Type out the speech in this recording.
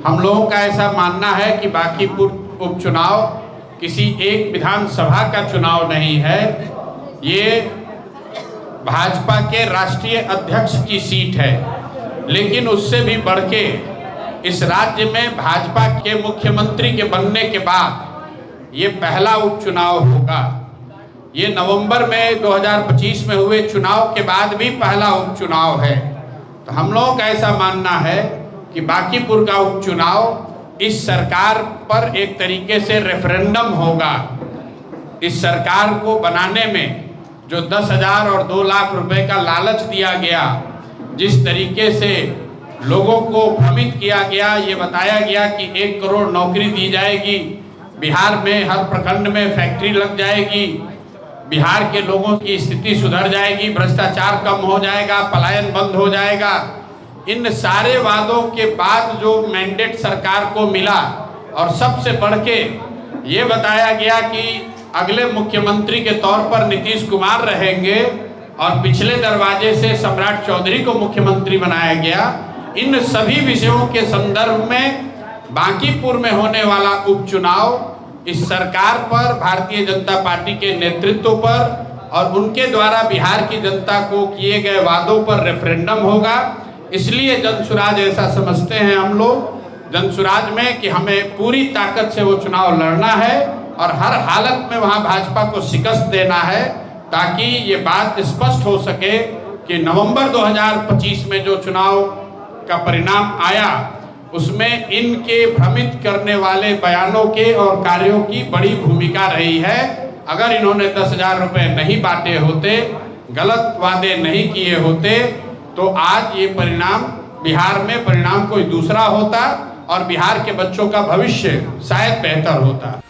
हम लोगों का ऐसा मानना है कि बांकीपुर उपचुनाव किसी एक विधानसभा का चुनाव नहीं है, ये भाजपा के राष्ट्रीय अध्यक्ष की सीट है। लेकिन उससे भी बढ़ के इस राज्य में भाजपा के मुख्यमंत्री के बनने के बाद ये पहला उपचुनाव होगा। ये नवंबर में 2025 में हुए चुनाव के बाद भी पहला उपचुनाव है। तो हम लोगों का ऐसा मानना है कि बांकीपुर का उपचुनाव इस सरकार पर एक तरीके से रेफरेंडम होगा। इस सरकार को बनाने में जो 10,000 और 2 लाख रुपए का लालच दिया गया, जिस तरीके से लोगों को भ्रमित किया गया, ये बताया गया कि 1 करोड़ नौकरी दी जाएगी, बिहार में हर प्रखंड में फैक्ट्री लग जाएगी, बिहार के लोगों की स्थिति सुधर जाएगी, भ्रष्टाचार कम हो जाएगा, पलायन बंद हो जाएगा। इन सारे वादों के बाद जो मैंडेट सरकार को मिला और सबसे बढ़ के ये बताया गया कि अगले मुख्यमंत्री के तौर पर नीतीश कुमार रहेंगे और पिछले दरवाजे से सम्राट चौधरी को मुख्यमंत्री बनाया गया। इन सभी विषयों के संदर्भ में बांकीपुर में होने वाला उपचुनाव इस सरकार पर, भारतीय जनता पार्टी के नेतृत्व पर और उनके द्वारा बिहार की जनता को किए गए वादों पर रेफरेंडम होगा। इसलिए जनसुराज ऐसा समझते हैं हम लोग जनसुराज में कि हमें पूरी ताकत से वो चुनाव लड़ना है और हर हालत में वहाँ भाजपा को शिकस्त देना है, ताकि ये बात स्पष्ट हो सके कि नवंबर 2025 में जो चुनाव का परिणाम आया उसमें इनके भ्रमित करने वाले बयानों के और कार्यों की बड़ी भूमिका रही है। अगर इन्होंने 10,000 रुपए नहीं बांटे होते, गलत वादे नहीं किए होते, तो आज ये परिणाम, बिहार में परिणाम कोई दूसरा होता और बिहार के बच्चों का भविष्य शायद बेहतर होता।